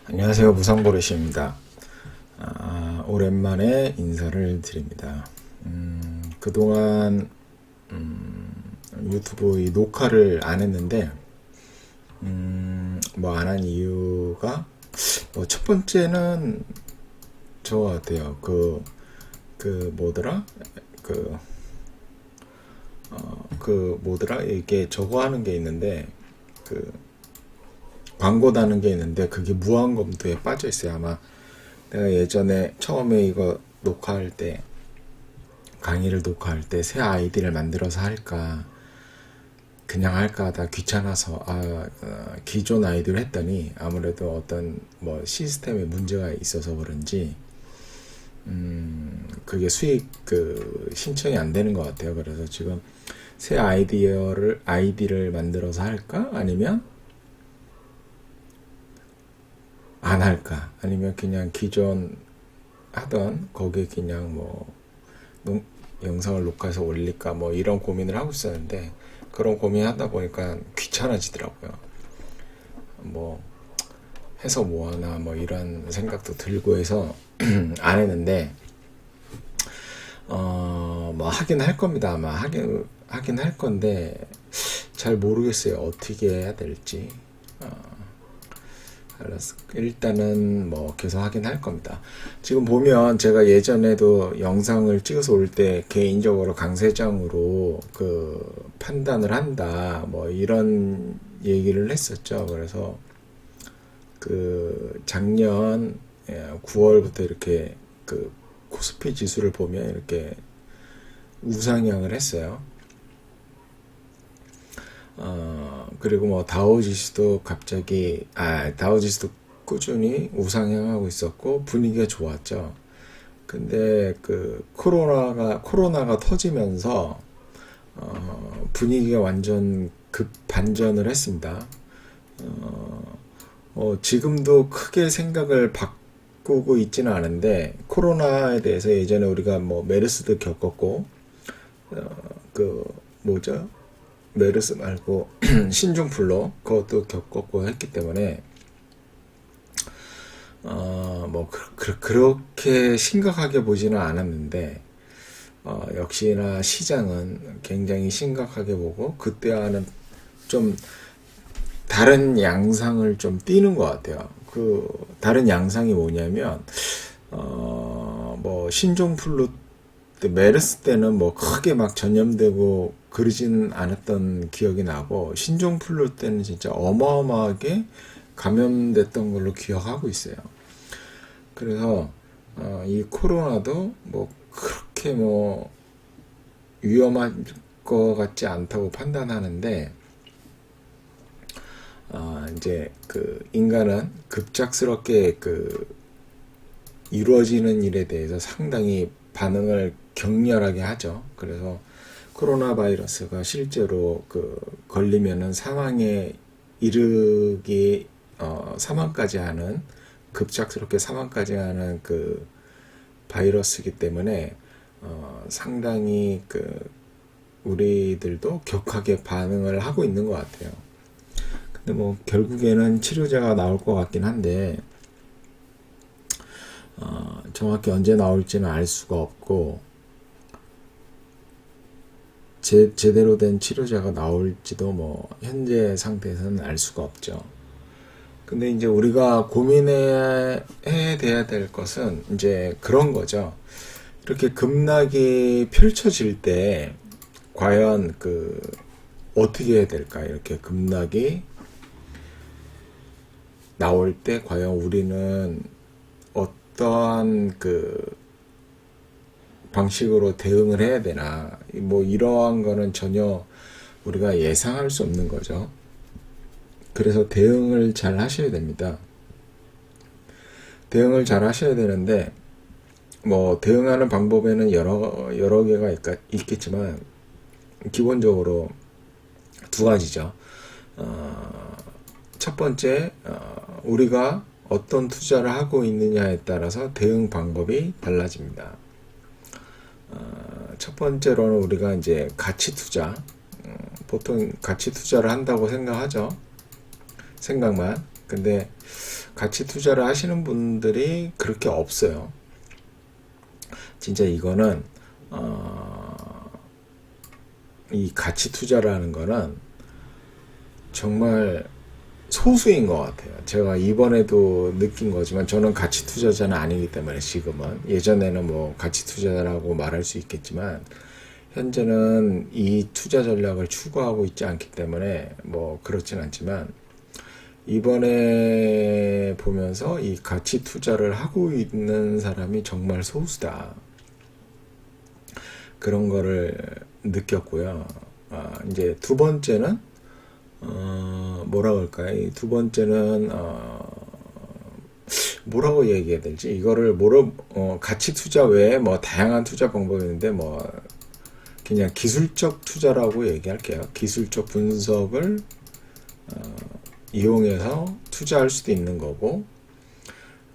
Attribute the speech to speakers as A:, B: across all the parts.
A: 안녕하세요. 무상보레시입니다. 오랜만에 인사를 드립니다. 그동안 유튜브 이 녹화를 안 했는데 뭐 안 한 이유가 첫 번째는 저 같아요. 뭐더라? 그, 뭐더라? 이게 저거 하는 게 있는데 그 광고 다는 게 있는데 그게 무한검도에 빠져 있어요. 아마 내가 예전에 처음에 이거 녹화할 때 강의를 녹화할 때 새 아이디를 만들어서 할까 그냥 할까 하다 귀찮아서 기존 아이디를 했더니 아무래도 어떤 뭐 시스템에 문제가 있어서 그런지 그게 수익 신청이 안 되는 것 같아요. 그래서 지금 새 아이디를 만들어서 할까 아니면 안 할까 아니면 그냥 기존 하던 거기에 그냥 뭐 영상을 녹화해서 올릴까 뭐 이런 고민을 하고 있었는데 그런 고민하다 보니까 귀찮아지더라고요. 뭐 해서 뭐하나 뭐 이런 생각도 들고 해서 안 했는데 뭐 하긴 할 겁니다. 아마 하긴 할 건데 잘 모르겠어요. 어떻게 해야 될지. 일단은 뭐 계속 하긴 할 겁니다. 지금 보면 제가 예전에도 영상을 찍어서 올 때 개인적으로 강세장으로 판단을 한다 뭐 이런 얘기를 했었죠. 그래서 작년 9월부터 이렇게 코스피 지수를 보면 이렇게 우상향을 했어요. 그리고 뭐 다우지수도 다우지수도 꾸준히 우상향하고 있었고 분위기가 좋았죠. 근데 코로나가 터지면서 분위기가 완전 급반전을 했습니다. 지금도 크게 생각을 바꾸고 있지는 않은데 코로나에 대해서 예전에 우리가 뭐 메르스도 겪었고 뭐죠? 메르스 말고 신종플루 그것도 겪었고 했기 때문에 뭐 그렇게 심각하게 보지는 않았는데 역시나 시장은 굉장히 심각하게 보고 그때와는 좀 다른 양상을 좀 띠는 것 같아요. 다른 양상이 뭐냐면 뭐 신종플루 메르스 때는 뭐 크게 막 전염되고 그러지는 않았던 기억이 나고 신종플루 때는 진짜 어마어마하게 감염됐던 걸로 기억하고 있어요. 그래서 이 코로나도 뭐 그렇게 뭐 위험한 것 같지 않다고 판단하는데 이제 인간은 급작스럽게 이루어지는 일에 대해서 상당히 반응을 격렬하게 하죠. 그래서 코로나 바이러스가 실제로 걸리면은 사망에 이르기 사망까지 하는 급작스럽게 사망까지 하는 바이러스이기 때문에 상당히 우리들도 격하게 반응을 하고 있는 것 같아요. 근데 뭐 결국에는 치료제가 나올 것 같긴 한데 정확히 언제 나올지는 알 수가 없고 제대로 된 치료제가 나올지도 뭐 현재 상태에서는 알 수가 없죠. 근데 이제 우리가 고민해야 돼야 될 것은 이제 그런 거죠. 이렇게 급락이 펼쳐질 때 과연 어떻게 해야 될까? 이렇게 급락이 나올 때 과연 우리는 어떠한 방식으로 대응을 해야 되나 뭐 이러한 거는 전혀 우리가 예상할 수 없는 거죠. 그래서 대응을 잘 하셔야 됩니다. 대응을 잘 하셔야 되는데 뭐 대응하는 방법에는 여러 개가 있겠지만 기본적으로 두 가지죠. 첫 번째 우리가 어떤 투자를 하고 있느냐에 따라서 대응 방법이 달라집니다. 첫 번째로는 우리가 이제 가치 투자, 보통 가치 투자를 한다고 생각하죠. 생각만. 근데 가치 투자를 하시는 분들이 그렇게 없어요. 진짜 이거는 이 가치 투자라는 거는 정말 소수인 것 같아요. 제가 이번에도 느낀 거지만 저는 가치 투자자는 아니기 때문에 지금은, 예전에는 뭐 가치 투자자라고 말할 수 있겠지만 현재는 이 투자 전략을 추구하고 있지 않기 때문에 뭐 그렇진 않지만, 이번에 보면서 이 가치 투자를 하고 있는 사람이 정말 소수다, 그런 거를 느꼈고요. 이제 두 번째는 뭐라고 할까요? 이 두 번째는 뭐라고 얘기해야 될지, 이거를 가치 투자 외에 뭐 다양한 투자 방법이 있는데 뭐 그냥 기술적 투자라고 얘기할게요. 기술적 분석을 이용해서 투자할 수도 있는 거고,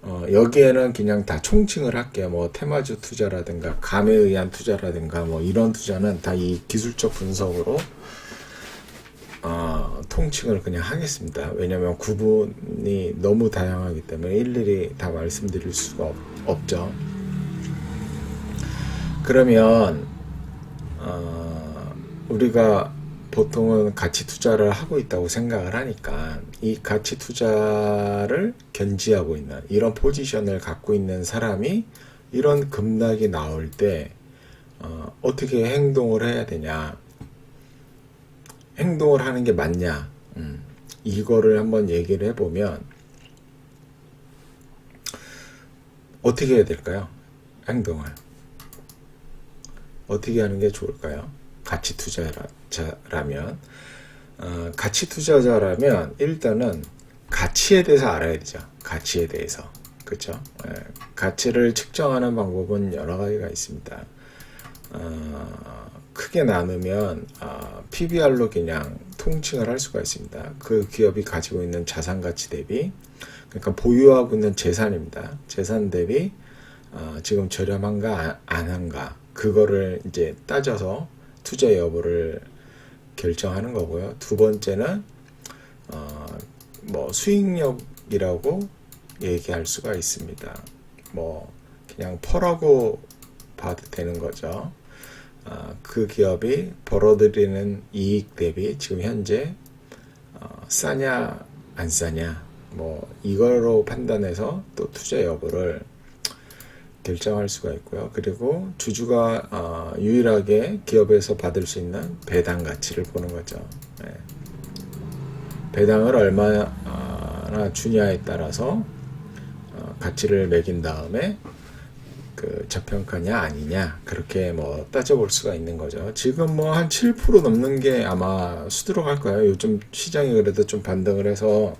A: 여기에는 그냥 다 총칭을 할게요. 뭐 테마주 투자라든가 감에 의한 투자라든가 뭐 이런 투자는 다 이 기술적 분석으로 통칭을 그냥 하겠습니다. 왜냐하면 구분이 너무 다양하기 때문에 일일이 다 말씀드릴 수가 없죠. 그러면 우리가 보통은 가치 투자를 하고 있다고 생각을 하니까, 이 가치 투자를 견지하고 있는 이런 포지션을 갖고 있는 사람이 이런 급락이 나올 때 어떻게 행동을 해야 되냐, 행동을 하는 게 맞냐, 이거를 한번 얘기를 해보면 어떻게 해야 될까요? 행동을 어떻게 하는 게 좋을까요? 가치 투자자라면 가치 투자자라면 일단은 가치에 대해서 알아야 되죠. 가치에 대해서, 그렇죠? 가치를 측정하는 방법은 여러 가지가 있습니다. 크게 나누면 PBR로 그냥 통칭을 할 수가 있습니다. 그 기업이 가지고 있는 자산 가치 대비, 그러니까 보유하고 있는 재산입니다. 재산 대비 지금 저렴한가 안 한가, 그거를 이제 따져서 투자 여부를 결정하는 거고요. 두 번째는 뭐 수익력이라고 얘기할 수가 있습니다. 뭐 그냥 퍼라고 봐도 되는 거죠. 그 기업이 벌어들이는 이익 대비 지금 현재 싸냐 안 싸냐, 뭐 이거로 판단해서 또 투자 여부를 결정할 수가 있고요. 그리고 주주가 유일하게 기업에서 받을 수 있는 배당 가치를 보는 거죠. 배당을 얼마나 주냐에 따라서 가치를 매긴 다음에 그 저평가냐 아니냐, 그렇게 뭐 따져볼 수가 있는 거죠. 지금 뭐 한 7% 넘는 게 아마 수두룩할 거예요. 요즘 시장이 그래도 좀 반등을 해서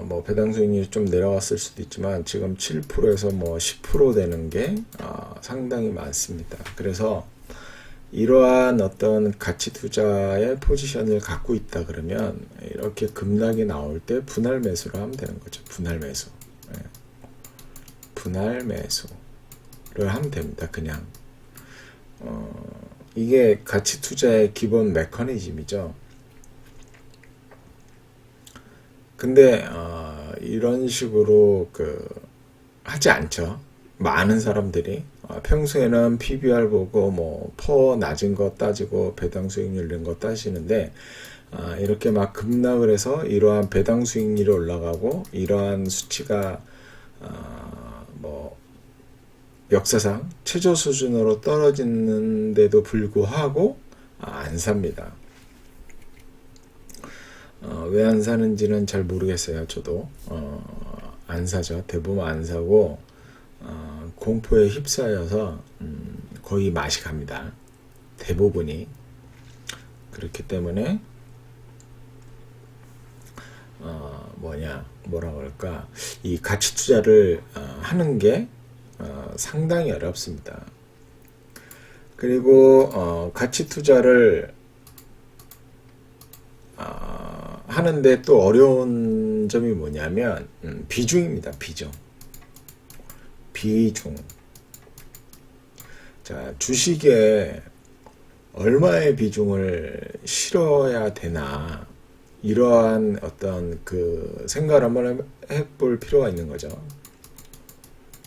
A: 뭐 배당 수익률이 좀 내려왔을 수도 있지만 지금 7%에서 뭐 10% 되는 게 상당히 많습니다. 그래서 이러한 어떤 가치 투자의 포지션을 갖고 있다 그러면 이렇게 급락이 나올 때 분할 매수를 하면 되는 거죠. 분할 매수. 분할 매수를 하면 됩니다. 그냥 이게 가치 투자의 기본 메커니즘이죠. 근데 이런 식으로 하지 않죠. 많은 사람들이 평소에는 PBR 보고 뭐 퍼 낮은 거 따지고 배당 수익률 이런 거 따지는데, 이렇게 막 급락을 해서 이러한 배당 수익률이 올라가고 이러한 수치가 뭐 역사상 최저 수준으로 떨어지는데도 불구하고 안 삽니다. 왜 안 사는지는 잘 모르겠어요. 저도 안 사죠. 대부분 안 사고 공포에 휩싸여서 거의 맛이 갑니다. 대부분이. 그렇기 때문에 뭐라고 할까, 이 가치 투자를 하는 게 상당히 어렵습니다. 그리고 가치 투자를 하는데 또 어려운 점이 뭐냐면 비중입니다. 비중. 자, 주식에 얼마의 비중을 실어야 되나, 이러한 어떤 그 생각을 한번 해볼 필요가 있는 거죠.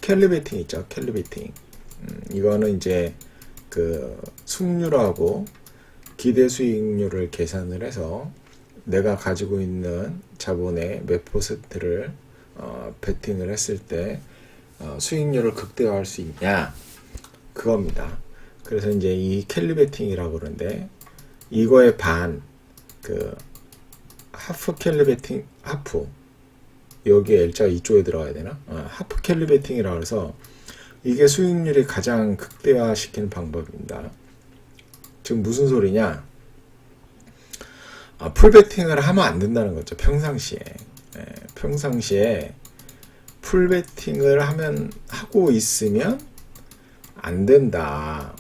A: 켈리 베팅 있죠. 켈리 베팅. 이거는 이제 그 숙률하고 기대 수익률을 계산을 해서 내가 가지고 있는 자본의 몇 퍼센트를 베팅을 했을 때 수익률을 극대화할 수 있냐, 그겁니다. 그래서 이제 이 켈리 베팅이라고 그러는데, 이거의 반, 그 하프 켈리 베팅, 하프, 여기에 L자가 이쪽에 들어가야 되나? 하프 켈리 베팅이라고 해서 이게 수익률이 가장 극대화시키는 방법입니다. 지금 무슨 소리냐? 풀베팅을 하면 안 된다는 거죠. 평상시에. 평상시에 풀베팅을 하고 있으면 안 된다.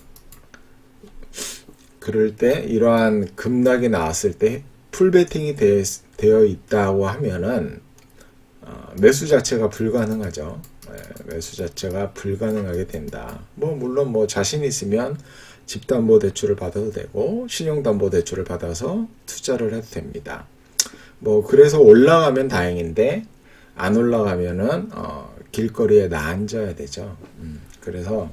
A: 그럴 때 이러한 급락이 나왔을 때 풀베팅이 되어 있다고 하면은 매수 자체가 불가능하죠. 매수 자체가 불가능하게 된다. 물론 자신 있으면 집담보대출을 받아도 되고 신용담보대출을 받아서 투자를 해도 됩니다. 그래서 올라가면 다행인데 안 올라가면은 길거리에 나앉아야 되죠. 그래서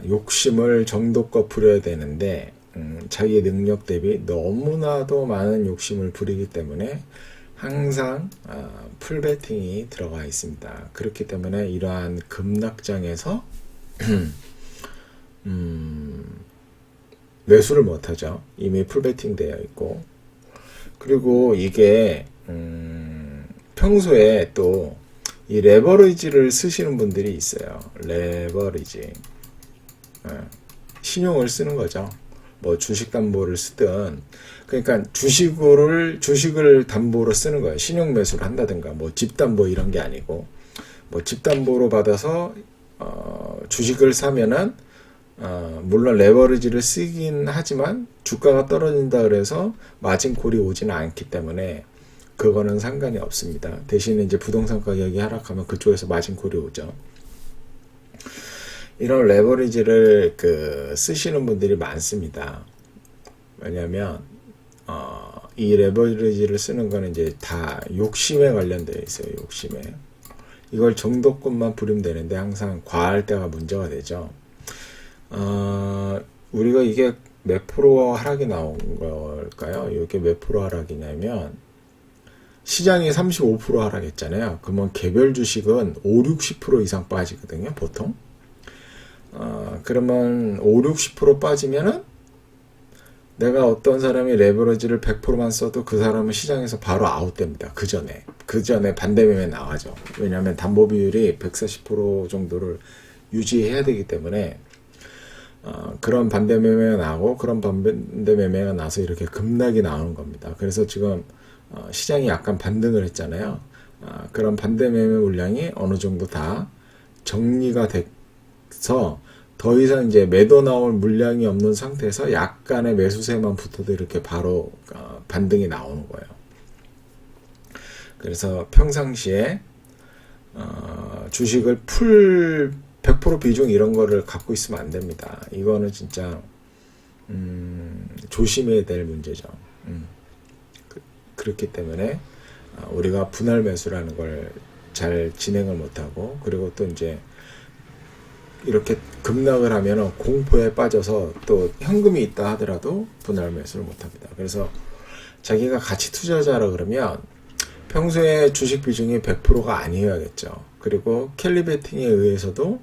A: 욕심을 정도껏 부려야 되는데 자기 능력 대비 너무나도 많은 욕심을 부리기 때문에 항상 풀베팅이 들어가 있습니다. 그렇기 때문에 이러한 급락장에서 매수를 못하죠. 이미 풀베팅 되어 있고. 그리고 이게 평소에 또 이 레버리지를 쓰시는 분들이 있어요. 레버리지. 신용을 쓰는 거죠. 주식담보를 쓰든, 그러니까 주식을 담보로 쓰는 거예요. 신용 매수를 한다든가, 집담보 이런 게 아니고, 집담보로 받아서, 주식을 사면은, 물론 레버리지를 쓰긴 하지만, 주가가 떨어진다 그래서 마진콜이 오지는 않기 때문에, 그거는 상관이 없습니다. 대신에 이제 부동산 가격이 하락하면 그쪽에서 마진콜이 오죠. 이런 레버리지를 쓰시는 분들이 많습니다. 왜냐면 이 레버리지를 쓰는 거는 이제 다 욕심에 관련되어 있어요. 욕심에. 이걸 정도껏만 부리면 되는데 항상 과할 때가 문제가 되죠. 우리가 이게 몇 프로 하락이 나온 걸까요? 이게 몇 프로 하락이냐면 시장이 35% 하락했잖아요. 그러면 개별 주식은 5-60% 이상 빠지거든요. 보통. 그러면 5-60% 빠지면은 내가 어떤 사람이 레버리지를 100%만 써도 그 사람은 시장에서 바로 아웃됩니다. 그 전에 반대매매 나가죠. 왜냐하면 담보 비율이 140% 정도를 유지해야 되기 때문에 그런 반대매매가 나고 그런 반대매매가 나서 이렇게 급락이 나오는 겁니다. 그래서 지금 시장이 약간 반등을 했잖아요. 그런 반대매매 물량이 어느 정도 다 정리가 돼서 더 이상 이제 매도 나올 물량이 없는 상태에서 약간의 매수세만 붙어도 이렇게 바로 반등이 나오는 거예요. 그래서 평상시에 주식을 풀 100% 비중 이런 거를 갖고 있으면 안 됩니다. 이거는 진짜 조심해야 될 문제죠. 그렇기 때문에 우리가 분할 매수라는 걸 잘 진행을 못하고, 그리고 또 이제 이렇게 급락을 하면 공포에 빠져서 또 현금이 있다 하더라도 분할 매수를 못합니다. 그래서 자기가 가치 투자자라 그러면 평소에 주식 비중이 100%가 아니어야겠죠. 그리고 켈리 베팅에 의해서도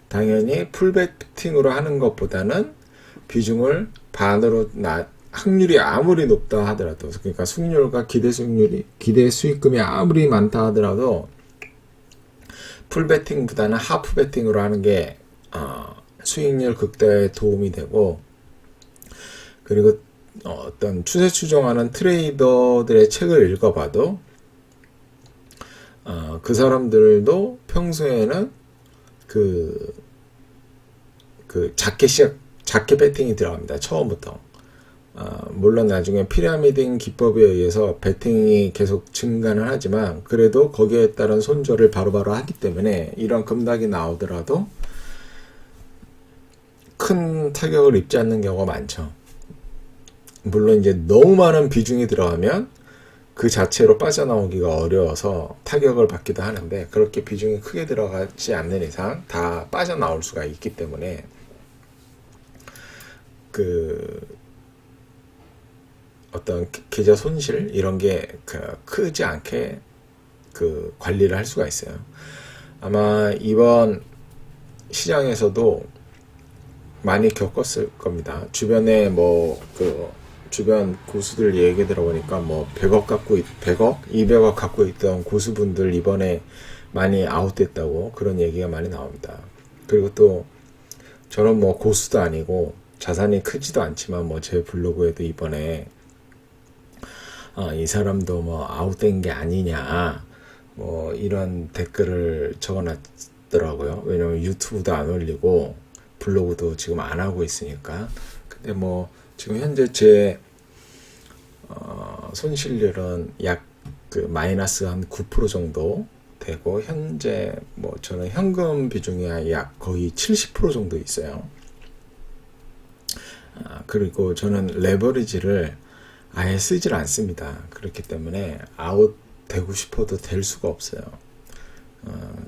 A: 당연히 풀 베팅으로 하는 것보다는 비중을 반으로 확률이 아무리 높다 하더라도, 그러니까 수익률과 기대 수익금이 아무리 많다 하더라도 풀 베팅보다는 하프 베팅으로 하는 게 수익률 극대화에 도움이 되고, 그리고 어떤 추세 추종하는 트레이더들의 책을 읽어봐도 그 사람들도 평소에는 작게 베팅이 들어갑니다. 처음부터. 물론 나중에 피라미딩 기법에 의해서 베팅이 계속 증가는 하지만 그래도 거기에 따른 손절을 바로바로 하기 때문에 이런 급락이 나오더라도 큰 타격을 입지 않는 경우가 많죠. 물론 이제 너무 많은 비중이 들어가면 그 자체로 빠져나오기가 어려워서 타격을 받기도 하는데, 그렇게 비중이 크게 들어가지 않는 이상 다 빠져나올 수가 있기 때문에 그 어떤 계좌 손실 이런 게 크지 않게 그 관리를 할 수가 있어요. 아마 이번 시장에서도 많이 겪었을 겁니다. 주변에 주변 고수들 얘기 들어보니까 100억 200억 갖고 있던 고수분들 이번에 많이 아웃됐다고 그런 얘기가 많이 나옵니다. 그리고 또 저는 고수도 아니고 자산이 크지도 않지만 제 블로그에도 이번에 이 사람도 아웃된 게 아니냐 이런 댓글을 적어놨더라고요. 왜냐면 유튜브도 안 올리고 블로그도 지금 안 하고 있으니까. 근데 지금 현재 제 손실률은 약 마이너스 한 9% 정도 되고, 현재 저는 현금 비중이 약 거의 70% 정도 있어요. 그리고 저는 레버리지를 아예 쓰질 않습니다. 그렇기 때문에 아웃 되고 싶어도 될 수가 없어요.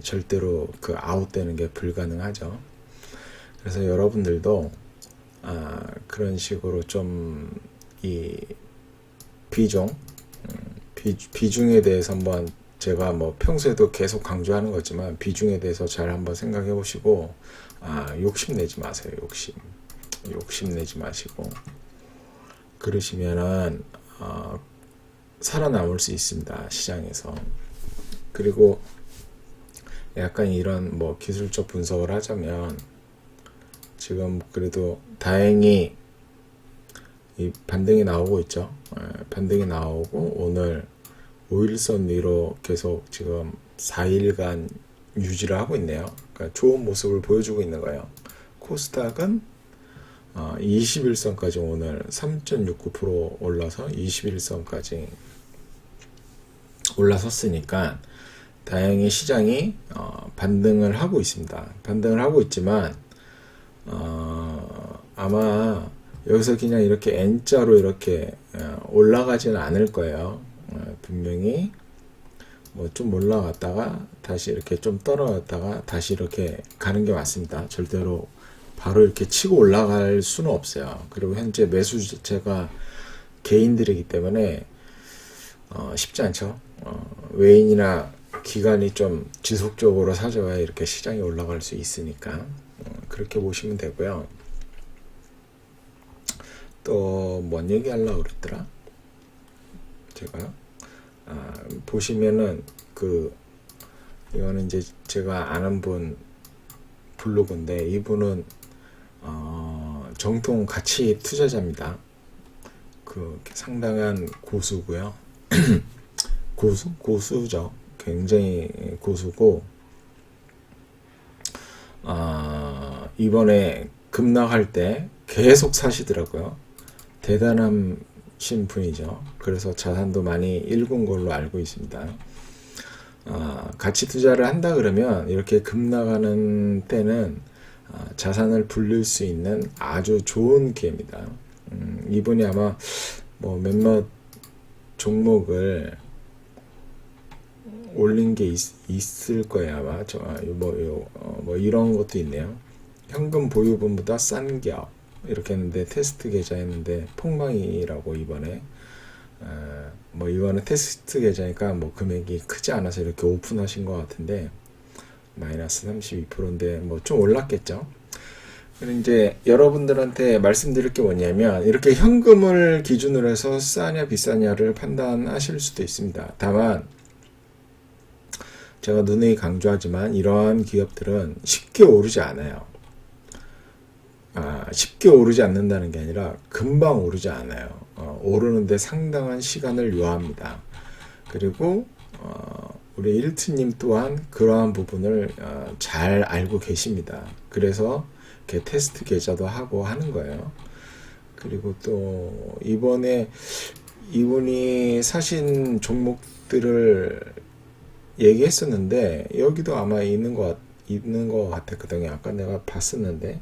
A: 절대로 아웃되는 게 불가능하죠. 그래서 여러분들도 그런 식으로 좀 이 비중에 대해서 한번, 제가 평소에도 계속 강조하는 거지만 비중에 대해서 잘 한번 생각해 보시고, 욕심내지 마세요. 욕심내지 마시고 그러시면은 살아남을 수 있습니다, 시장에서. 그리고 약간 이런 기술적 분석을 하자면, 지금 그래도 다행히 이 반등이 나오고 있죠. 반등이 나오고 오늘 5일선 위로 계속 지금 4일간 유지를 하고 있네요. 그러니까 좋은 모습을 보여주고 있는 거예요. 코스닥은 21선까지 오늘 3.69% 올라서 21선까지 올라섰으니까 다행히 시장이 반등을 하고 있습니다. 반등을 하고 있지만 아마 여기서 그냥 이렇게 N자로 이렇게 올라가지는 않을 거예요. 분명히 좀 올라갔다가 다시 이렇게 좀 떨어졌다가 다시 이렇게 가는 게 맞습니다. 절대로 바로 이렇게 치고 올라갈 수는 없어요. 그리고 현재 매수 자체가 개인들이기 때문에 쉽지 않죠. 외인이나 기관이 좀 지속적으로 사줘야 이렇게 시장이 올라갈 수 있으니까 그렇게 보시면 되고요. 또 뭔 얘기 하려고 그랬더라? 제가 보시면은 이거는 이제 제가 아는 분 블로그인데, 이분은 정통 가치 투자자입니다. 상당한 고수고요. 고수죠. 굉장히 고수고, 이번에 급락할 때 계속 사시더라고요. 대단하신 분이죠. 그래서 자산도 많이 읽은 걸로 알고 있습니다. 가치 투자를 한다 그러면 이렇게 급락하는 때는 자산을 불릴 수 있는 아주 좋은 기회입니다. 이분이 아마 몇몇 종목을 올린 게 있을 거예요. 아마 이런 것도 있네요. 현금 보유분보다 싼 기업 이렇게 했는데, 테스트 계좌였는데 폭망이라고. 이번에 이거는 테스트 계좌니까 금액이 크지 않아서 이렇게 오픈하신 것 같은데 마이너스 32%인데 좀 올랐겠죠. 그런데 이제 여러분들한테 말씀드릴 게 뭐냐면, 이렇게 현금을 기준으로 해서 싸냐 비싸냐를 판단하실 수도 있습니다. 다만 제가 누누이 강조하지만 이러한 기업들은 쉽게 오르지 않아요. 쉽게 오르지 않는다는 게 아니라 금방 오르지 않아요. 오르는데 상당한 시간을 요합니다. 그리고 우리 일트님 또한 그러한 부분을 잘 알고 계십니다. 그래서 이렇게 테스트 계좌도 하고 하는 거예요. 그리고 또 이번에 이분이 사신 종목들을 얘기했었는데, 여기도 아마 있는 것 같았거든요. 아까 내가 봤었는데,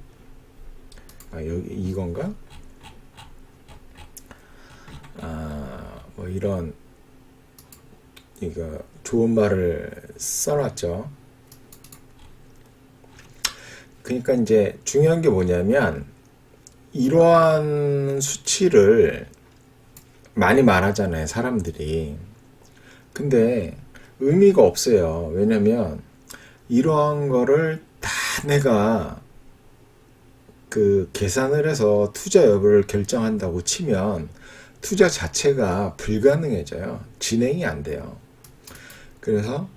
A: 여기 이건가? 뭐 이런 이거 좋은 말을 써놨죠. 그러니까 이제 중요한 게 뭐냐면 이러한 수치를 많이 말하잖아요, 사람들이. 근데 의미가 없어요. 왜냐면 이러한 거를 다 내가 그 계산을 해서 투자 여부를 결정한다고 치면 투자 자체가 불가능해져요. 진행이 안 돼요. 그래서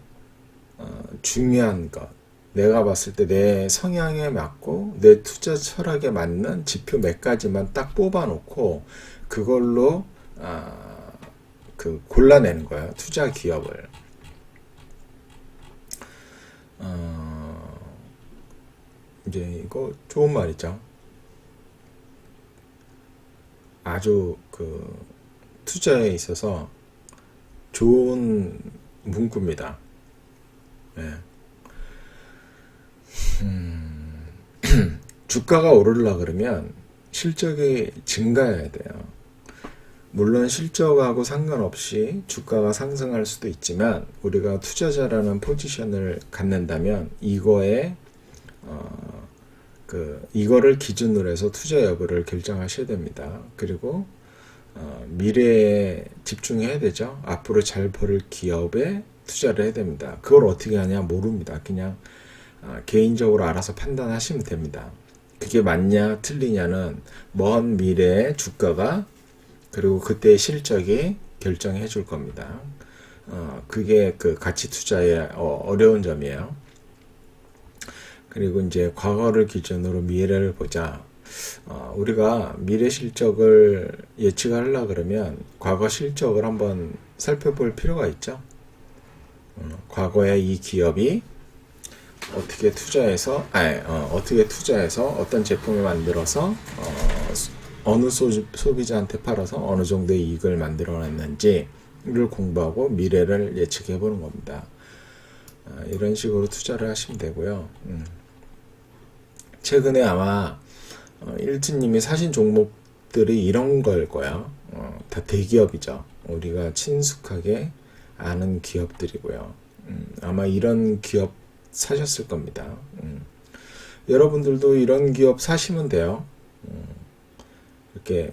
A: 중요한 것, 내가 봤을 때 내 성향에 맞고 내 투자 철학에 맞는 지표 몇 가지만 딱 뽑아놓고 그걸로 그 골라내는 거예요. 투자 기업을. 이제 이거 좋은 말이죠. 아주 그 투자에 있어서 좋은 문구입니다. 네. 주가가 오르려 그러면 실적이 증가해야 돼요. 물론 실적하고 상관없이 주가가 상승할 수도 있지만 우리가 투자자라는 포지션을 갖는다면 이거를 기준으로 해서 투자 여부를 결정하셔야 됩니다. 그리고 미래에 집중해야 되죠. 앞으로 잘 벌 기업에 투자를 해야 됩니다. 그걸 어떻게 하냐 모릅니다. 그냥 개인적으로 알아서 판단하시면 됩니다. 그게 맞냐 틀리냐는 먼 미래의 주가가 그리고 그때의 실적이 결정해 줄 겁니다. 그게 그 가치 투자의 어려운 점이에요. 그리고 이제 과거를 기준으로 미래를 보자. 우리가 미래 실적을 예측하려고 그러면 과거 실적을 한번 살펴볼 필요가 있죠. 과거에 이 기업이 어떻게 투자해서 어떤 제품을 만들어서 어느 소비자한테 팔아서 어느 정도의 이익을 만들어냈는지를 공부하고 미래를 예측해 보는 겁니다. 이런 식으로 투자를 하시면 되고요. 최근에 아마 일진님이 사신 종목들이 이런 걸 거야. 다 대기업이죠. 우리가 친숙하게 아는 기업들이고요. 아마 이런 기업 사셨을 겁니다. 여러분들도 이런 기업 사시면 돼요. 이렇게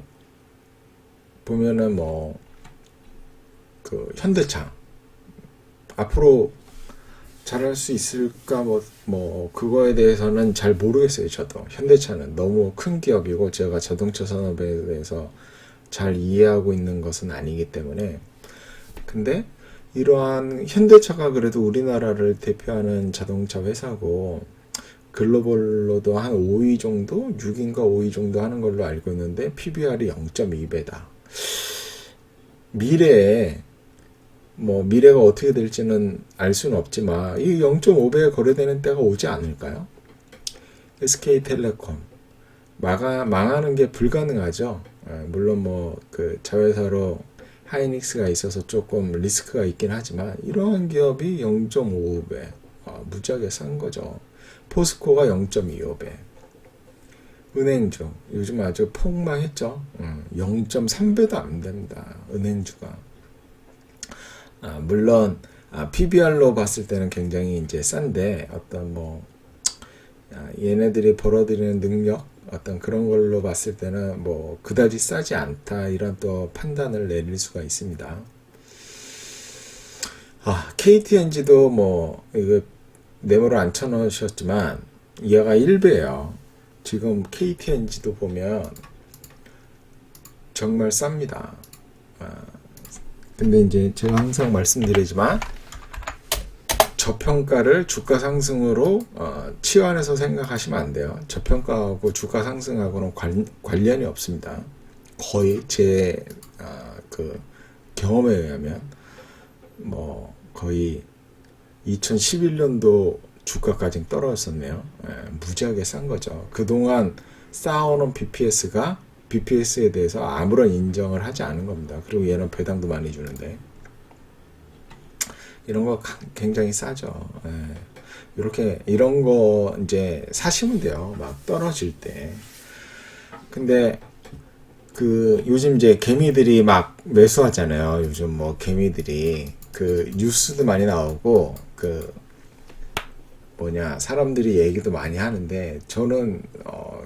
A: 보면은 그 현대차 앞으로 잘할 수 있을까 그거에 대해서는 잘 모르겠어요. 저도 현대차는 너무 큰 기업이고 제가 자동차 산업에 대해서 잘 이해하고 있는 것은 아니기 때문에. 근데 이러한 현대차가 그래도 우리나라를 대표하는 자동차 회사고 글로벌로도 한 5위 정도? 6인가 5위 정도 하는 걸로 알고 있는데 PBR이 0.2배다. 미래가 어떻게 될지는 알 수는 없지만 이 0.5배에 거래되는 때가 오지 않을까요? SK텔레콤 망하는 게 불가능하죠. 물론 그 자회사로 하이닉스가 있어서 조금 리스크가 있긴 하지만 이러한 기업이 0.55배 무지하게 싼 거죠. 포스코가 0.25배. 은행주 요즘 아주 폭망했죠. 0.3배도 안 됩니다. 은행주가. 물론 PBR로 봤을 때는 굉장히 이제 싼데 얘네들이 벌어들이는 능력 어떤 그런 걸로 봤을 때는 그다지 싸지 않다 이런 또 판단을 내릴 수가 있습니다. KTNG도 이거 네모로 안 쳐놓으셨지만 얘가 1배예요. 지금 KTNG도 보면 정말 쌉니다. 근데 이제 제가 항상 말씀드리지만 저평가를 주가 상승으로 치환해서 생각하시면 안 돼요. 저평가하고 주가 상승하고는 관련이 없습니다. 거의 제 그 경험에 의하면 거의 2011년도 주가까지 떨어졌었네요. 무지하게 싼 거죠. 그동안 쌓아오는 BPS에 대해서 아무런 인정을 하지 않은 겁니다. 그리고 얘는 배당도 많이 주는데 이런 거 굉장히 싸죠. 이런 거 이제 사시면 돼요. 막 떨어질 때. 근데 그 요즘 이제 개미들이 막 매수하잖아요. 요즘 뭐 개미들이 그 뉴스도 많이 나오고 그 뭐냐 사람들이 얘기도 많이 하는데 저는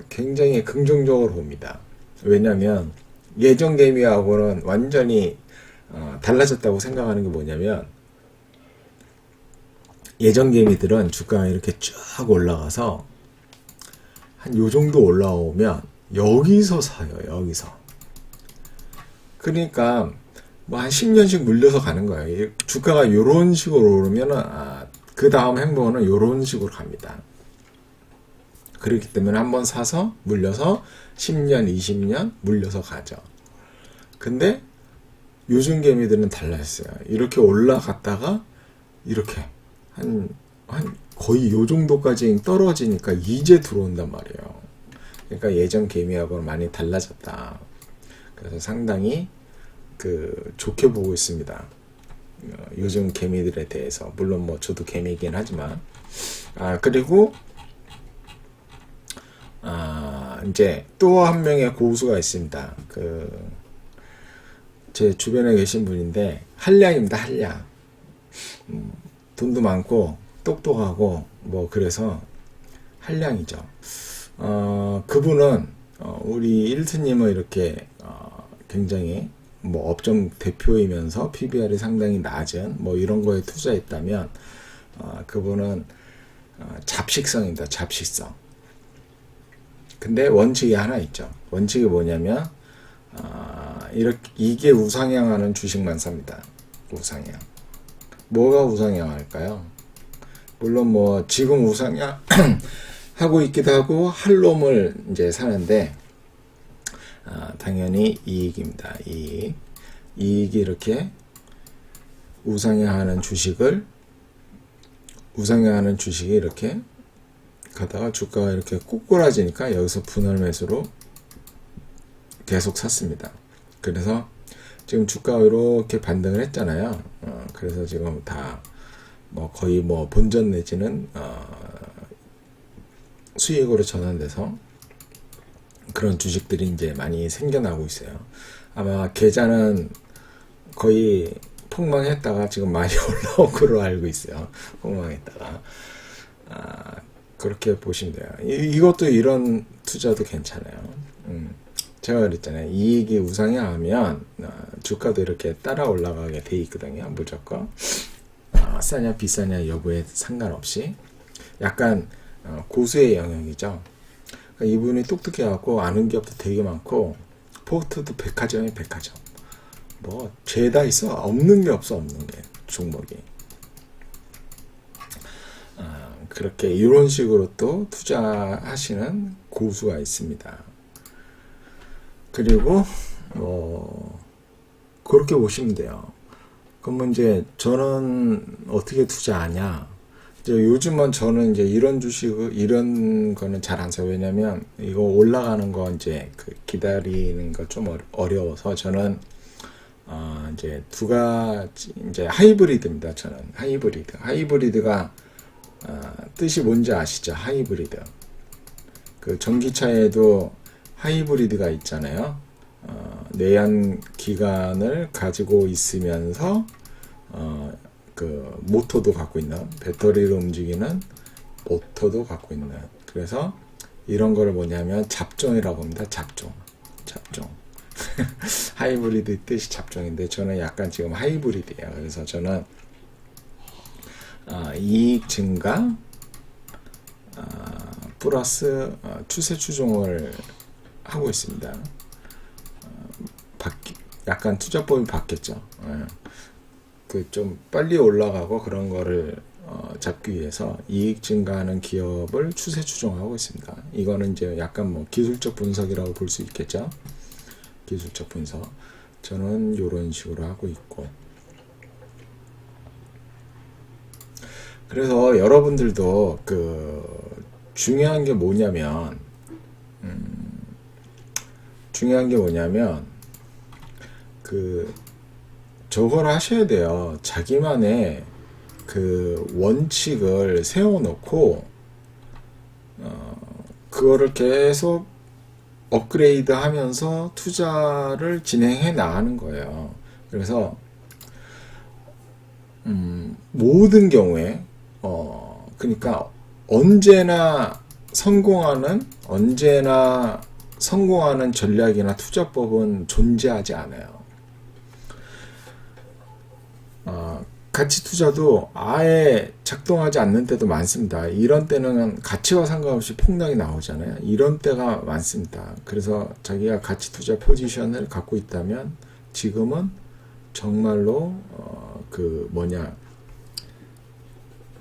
A: 굉장히 긍정적으로 봅니다. 왜냐면 예전 개미하고는 완전히 달라졌다고 생각하는 게 뭐냐면 예전 개미들은 주가가 이렇게 쭉 올라가서 한 요 정도 올라오면 여기서 사요. 여기서. 그러니까 뭐 한 10년씩 물려서 가는 거예요. 주가가 요런 식으로 오르면은 그 다음 행보는 요런 식으로 갑니다. 그렇기 때문에 한번 사서 물려서 10년, 20년 물려서 가죠. 근데 요즘 개미들은 달라졌어요. 이렇게 올라갔다가 이렇게 한 거의 요 정도까지 떨어지니까 이제 들어온단 말이에요. 그러니까 예전 개미하고는 많이 달라졌다. 그래서 상당히 그 좋게 보고 있습니다. 요즘 개미들에 대해서 물론 뭐 저도 개미이긴 하지만 그리고 이제 또 한 명의 고수가 있습니다. 그 제 주변에 계신 분인데 한량입니다. 한량. 돈도 많고 똑똑하고 뭐 그래서 한량이죠. 그분은 우리 일트님은 이렇게 굉장히 뭐 업종 대표이면서 PBR이 상당히 낮은 뭐 이런 거에 투자했다면 그분은 잡식성입니다. 잡식성. 근데 원칙이 하나 있죠. 원칙이 뭐냐면 이게 우상향하는 주식만 삽니다. 우상향. 뭐가 우상향할까요? 물론 뭐 지금 우상향 하고 있기도 하고 할 놈을 이제 사는데 당연히 이익입니다. 이익이 이렇게 우상향하는 주식이 이렇게 가다가 주가가 이렇게 꼬꾸라지니까 여기서 분할 매수로 계속 샀습니다. 그래서 지금 주가가 이렇게 반등을 했잖아요. 그래서 지금 다 뭐 거의 뭐 본전 내지는 수익으로 전환돼서 그런 주식들이 이제 많이 생겨나고 있어요. 아마 계좌는 거의 폭망했다가 지금 많이 올라온 걸로 알고 있어요. 폭망했다가 그렇게 보시면 돼요. 이것도 이런 투자도 괜찮아요. 제가 그랬잖아요. 이익이 우상향하면 주가도 이렇게 따라 올라가게 돼 있거든요. 무조건 싸냐 비싸냐 여부에 상관없이 약간 고수의 영역이죠. 그러니까 이분이 똑똑해갖고 아는 기업도 되게 많고 포트도 백화점이 백화점. 뭐 죄다 있어. 없는 게 없어. 없는 게 종목이. 그렇게 이런 식으로 또 투자하시는 고수가 있습니다. 그리고 뭐 그렇게 보시면 돼요. 그러면 이제 저는 어떻게 투자하냐? 이제 요즘은 저는 이제 이런 이런 거는 잘 안 사요. 왜냐면 이거 올라가는 거 이제 그 기다리는 거 좀 어려워서 저는 이제 두 가지 이제 하이브리드입니다. 저는 하이브리드가 뜻이 뭔지 아시죠? 하이브리드. 그 전기차에도 하이브리드가 있잖아요. 내연 기관을 가지고 있으면서 그 모터도 갖고 있는 배터리로 움직이는 모터도 갖고 있는 그래서 이런 거를 뭐냐면 잡종이라고 합니다. 잡종 하이브리드 뜻이 잡종인데 저는 약간 지금 하이브리드예요. 그래서 저는 이익 증가 플러스 추세 추종을 하고 있습니다. 약간 투자법이 바뀌었죠. 그 좀 빨리 올라가고 그런 거를 잡기 위해서 이익 증가하는 기업을 추세 추종하고 있습니다. 이거는 이제 약간 뭐 기술적 분석이라고 볼 수 있겠죠. 기술적 분석. 저는 이런 식으로 하고 있고. 그래서 여러분들도 그 중요한 게 뭐냐면 그 저걸 하셔야 돼요. 자기만의 그 원칙을 세워놓고 그거를 계속 업그레이드 하면서 투자를 진행해 나가는 거예요. 그래서 모든 경우에 그러니까 언제나 성공하는 전략이나 투자법은 존재하지 않아요. 가치 투자도 아예 작동하지 않는 때도 많습니다. 이런 때는 가치와 상관없이 폭락이 나오잖아요. 이런 때가 많습니다. 그래서 자기가 가치 투자 포지션을 갖고 있다면 지금은 정말로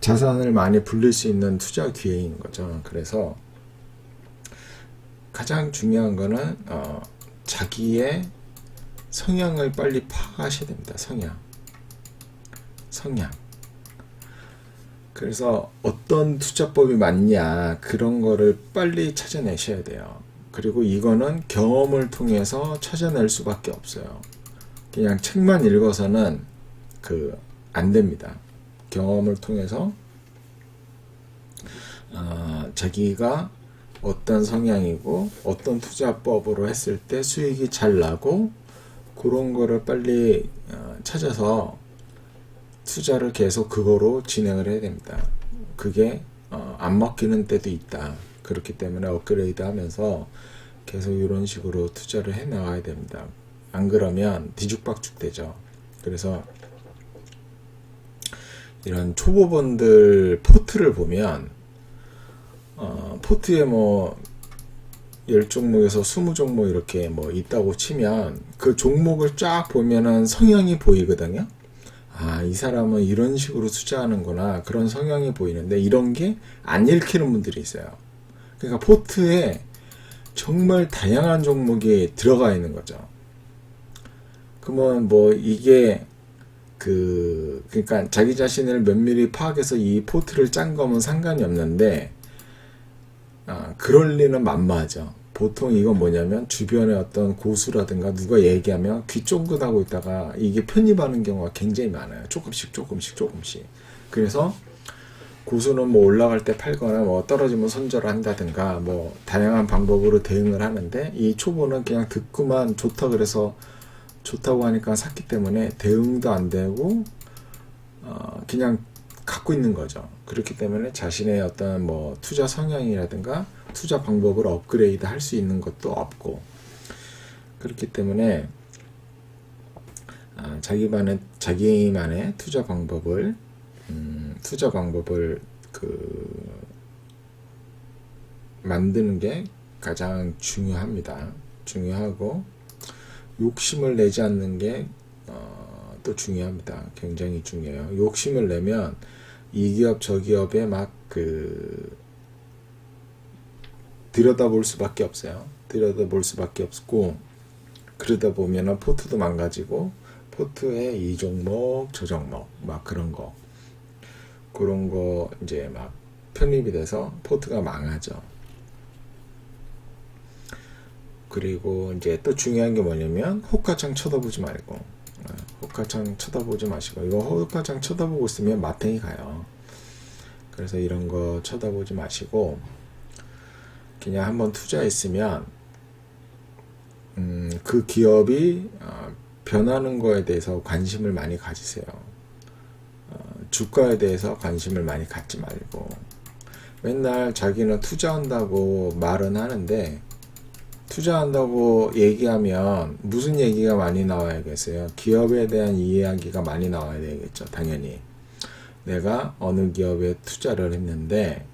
A: 자산을 많이 불릴 수 있는 투자 기회인 거죠. 그래서 가장 중요한 거는 자기의 성향을 빨리 파악하셔야 됩니다. 성향. 그래서 어떤 투자법이 맞냐 그런 거를 빨리 찾아내셔야 돼요. 그리고 이거는 경험을 통해서 찾아낼 수밖에 없어요. 그냥 책만 읽어서는 안 됩니다. 경험을 통해서 자기가 어떤 성향이고 어떤 투자법으로 했을 때 수익이 잘 나고 그런 거를 빨리 찾아서 투자를 계속 그거로 진행을 해야 됩니다. 그게 안 먹히는 때도 있다. 그렇기 때문에 업그레이드 하면서 계속 이런 식으로 투자를 해 나가야 됩니다. 안 그러면 뒤죽박죽 되죠. 그래서 이런 초보분들 포트를 보면 포트에 10종목에서 20종목 이렇게 있다고 치면 그 종목을 쫙 보면은 성향이 보이거든요. 이 사람은 이런 식으로 투자하는구나. 그런 성향이 보이는데 이런 게 안 읽히는 분들이 있어요. 그러니까 포트에 정말 다양한 종목이 들어가 있는 거죠. 그러면 이게 그러니까 자기 자신을 면밀히 파악해서 이 포트를 짠 거면 상관이 없는데 그럴 리는 만무하죠. 보통 이건 뭐냐면 주변에 어떤 고수라든가 누가 얘기하면 귀 쫑긋하고 있다가 이게 편입하는 경우가 굉장히 많아요. 조금씩. 그래서 고수는 올라갈 때 팔거나 떨어지면 손절을 한다든가 다양한 방법으로 대응을 하는데 이 초보는 그냥 듣고만 좋다 그래서 좋다고 하니까 샀기 때문에 대응도 안 되고 그냥 갖고 있는 거죠. 그렇기 때문에 자신의 어떤 투자 성향이라든가 투자 방법을 업그레이드 할 수 있는 것도 없고 그렇기 때문에 자기만의 투자 방법을 만드는 게 가장 중요하고 욕심을 내지 않는 게 또 중요합니다. 굉장히 중요해요. 욕심을 내면 이 기업 저 기업에 들여다볼 수밖에 없어요. 들여다볼 수밖에 없고 그러다 보면 포트도 망가지고 포트에 이 종목 저 종목 그런 거 이제 편입이 돼서 포트가 망하죠. 그리고 이제 또 중요한 게 뭐냐면 호가창 쳐다보지 말고 호가창 쳐다보지 마시고 이거 호가창 쳐다보고 있으면 마탱이 가요. 그래서 이런 거 쳐다보지 마시고 그냥 한번 투자했으면 그 기업이 변하는 거에 대해서 관심을 많이 가지세요. 주가에 대해서 관심을 많이 갖지 말고 맨날 자기는 투자한다고 말은 하는데 투자한다고 얘기하면 무슨 얘기가 많이 나와야겠어요? 기업에 대한 이야기가 많이 나와야 되겠죠. 당연히 내가 어느 기업에 투자를 했는데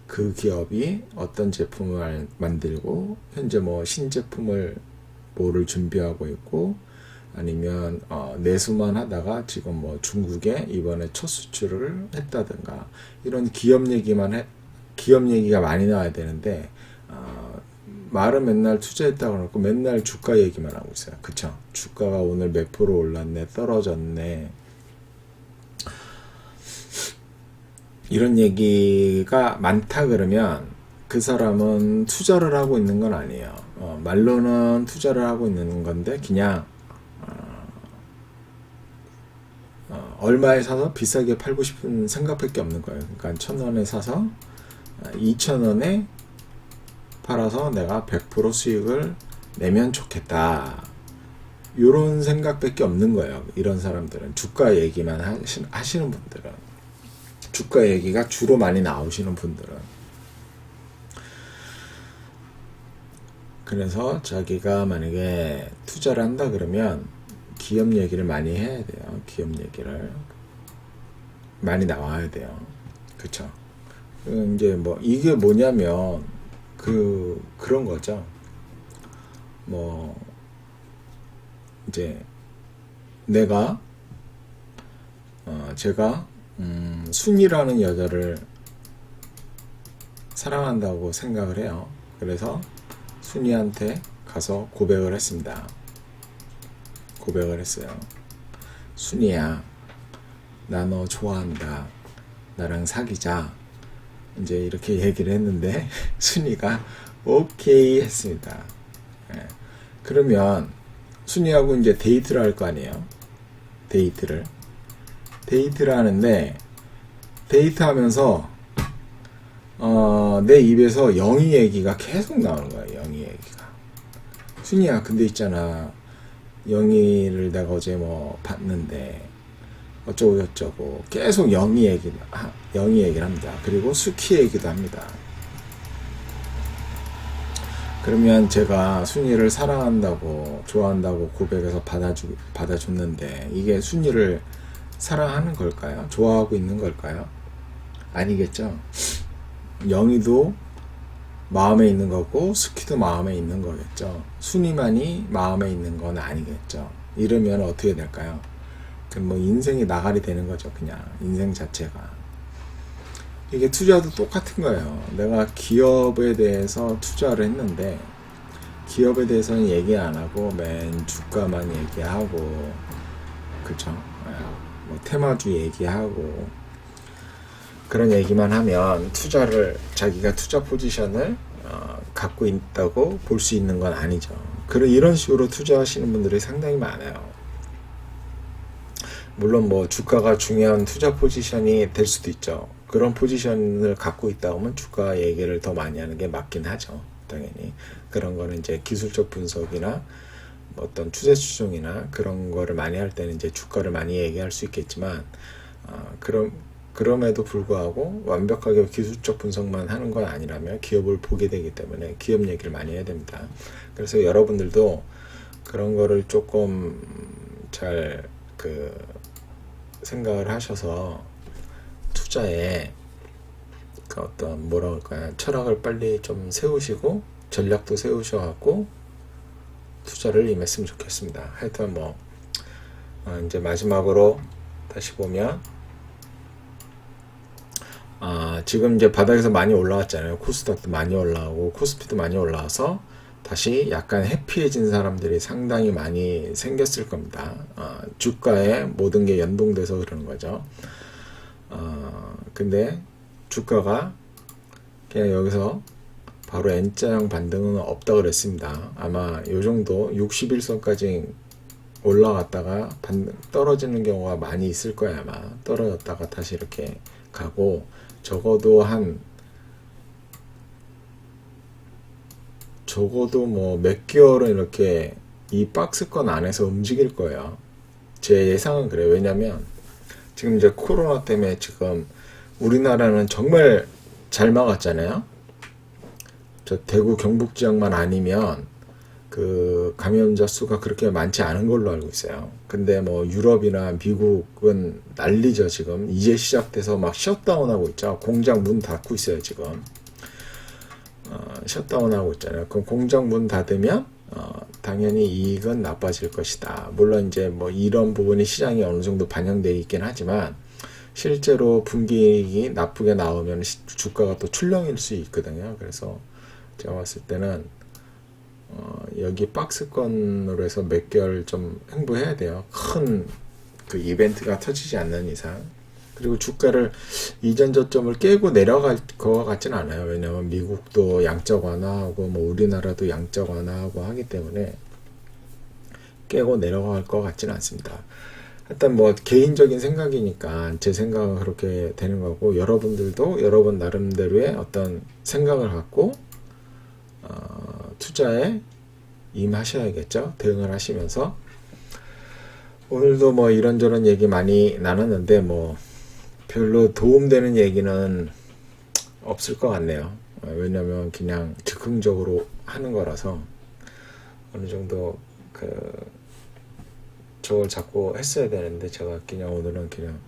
A: 그 기업이 어떤 제품을 만들고 현재 신제품을 뭐를 준비하고 있고 아니면 내수만 하다가 지금 중국에 이번에 첫 수출을 했다든가 이런 기업 얘기가 많이 나와야 되는데 말은 맨날 투자했다고 그러고 맨날 주가 얘기만 하고 있어요. 그쵸? 주가가 오늘 몇 프로 올랐네, 떨어졌네. 이런 얘기가 많다 그러면 그 사람은 투자를 하고 있는 건 아니에요. 말로는 투자를 하고 있는 건데 그냥 얼마에 사서 비싸게 팔고 싶은 생각밖에 없는 거예요. 그러니까 1,000원에 사서 2,000원에 팔아서 내가 100% 수익을 내면 좋겠다. 이런 생각밖에 없는 거예요. 이런 사람들은 주가 얘기만 하시는 분들은, 주가 얘기가 주로 많이 나오시는 분들은. 그래서 자기가 만약에 투자를 한다 그러면 기업 얘기를 많이 해야 돼요. 기업 얘기를 많이 나와야 돼요. 그쵸? 이제 뭐 이게 뭐냐면 그런 거죠. 뭐 이제 제가 순이라는 여자를 사랑한다고 생각을 해요. 그래서 순이한테 가서 고백을 했습니다. 고백을 했어요. 순이야, 나 너 좋아한다. 나랑 사귀자. 이제 이렇게 얘기를 했는데 순이가 오케이 했습니다. 예. 그러면 순이하고 이제 데이트를 할 거 아니에요. 데이트를 하는데, 데이트하면서 내 입에서 영희 얘기가 계속 나오는 거예요. 영희 얘기가. 순이야, 근데 있잖아, 영희를 내가 어제 뭐 봤는데 어쩌고 저쩌고 계속 영희 얘기를 합니다. 그리고 수키 얘기도 합니다. 그러면 제가 순이를 사랑한다고, 좋아한다고 고백해서 받아줬는데 이게 순이를 사랑하는 걸까요? 좋아하고 있는 걸까요? 아니겠죠. 영희도 마음에 있는 거고 수키도 마음에 있는 거겠죠. 순이만이 마음에 있는 건 아니겠죠. 이러면 어떻게 될까요? 그럼 뭐 인생이 나가리 되는 거죠. 그냥 인생 자체가. 이게 투자도 똑같은 거예요. 내가 기업에 대해서 투자를 했는데 기업에 대해서는 얘기 안 하고 맨 주가만 얘기하고, 그쵸? 뭐 테마주 얘기하고 그런 얘기만 하면 자기가 투자 포지션을 갖고 있다고 볼 수 있는 건 아니죠. 이런 식으로 투자하시는 분들이 상당히 많아요. 물론 뭐 주가가 중요한 투자 포지션이 될 수도 있죠. 그런 포지션을 갖고 있다 보면 주가 얘기를 더 많이 하는 게 맞긴 하죠. 당연히. 그런 거는 이제 기술적 분석이나 어떤 추세 추종이나 그런 거를 많이 할 때는 이제 주가를 많이 얘기할 수 있겠지만, 그럼에도 불구하고 완벽하게 기술적 분석만 하는 건 아니라면 기업을 보게 되기 때문에 기업 얘기를 많이 해야 됩니다. 그래서 여러분들도 그런 거를 조금 잘 생각을 하셔서 투자에 어떤 뭐라 할까요? 철학을 빨리 좀 세우시고 전략도 세우셔갖고 투자를 임했으면 좋겠습니다. 하여튼 뭐 이제 마지막으로 다시 보면 지금 이제 바닥에서 많이 올라왔잖아요. 코스닥도 많이 올라오고 코스피도 많이 올라와서 다시 약간 해피해진 사람들이 상당히 많이 생겼을 겁니다. 주가에 모든 게 연동돼서 그러는 거죠. 근데 주가가 그냥 여기서 바로 N자형 반등은 없다고 그랬습니다. 아마 요 정도 61선까지 올라갔다가 떨어지는 경우가 많이 있을 거예요. 아마 떨어졌다가 다시 이렇게 가고, 적어도 뭐 몇 개월은 이렇게 이 박스권 안에서 움직일 거예요. 제 예상은 그래요. 왜냐면 지금 이제 코로나 때문에 지금 우리나라는 정말 잘 막았잖아요. 저 대구 경북 지역만 아니면 그 감염자 수가 그렇게 많지 않은 걸로 알고 있어요. 근데 뭐 유럽이나 미국은 난리죠. 지금 이제 시작돼서 막 셧다운하고 있죠. 공장 문 닫고 있어요. 지금 셧다운하고 있잖아요. 그럼 공장 문 닫으면 당연히 이익은 나빠질 것이다. 물론 이제 뭐 이런 부분이 시장에 어느 정도 반영되어 있긴 하지만 실제로 분기이익이 나쁘게 나오면 주가가 또 출렁일 수 있거든요. 그래서 제가 봤을 때는 여기 박스권으로 해서 몇 개월 좀 행보해야 돼요. 큰 그 이벤트가 터지지 않는 이상. 그리고 주가를 이전 저점을 깨고 내려갈 것 같지는 않아요. 왜냐하면 미국도 양적 완화하고 뭐 우리나라도 양적 완화하고 하기 때문에 깨고 내려갈 것 같지는 않습니다. 일단 뭐 개인적인 생각이니까 제 생각은 그렇게 되는 거고, 여러분들도 여러분 나름대로의 어떤 생각을 갖고 투자에 임하셔야겠죠. 대응을 하시면서. 오늘도 뭐 이런저런 얘기 많이 나눴는데 뭐 별로 도움되는 얘기는 없을 것 같네요. 왜냐면 그냥 즉흥적으로 하는 거라서 어느 정도 저걸 자꾸 했어야 되는데 제가 그냥 오늘은 그냥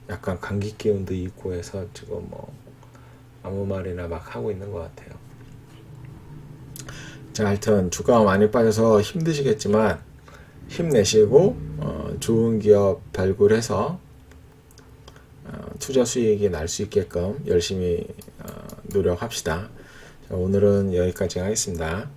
A: 약간 감기 기운도 있고 해서 지금 뭐 아무 말이나 막 하고 있는 것 같아요. 자, 하여튼 주가가 많이 빠져서 힘드시겠지만 힘내시고 좋은 기업 발굴해서 투자 수익이 날 수 있게끔 열심히 노력합시다. 자, 오늘은 여기까지 하겠습니다.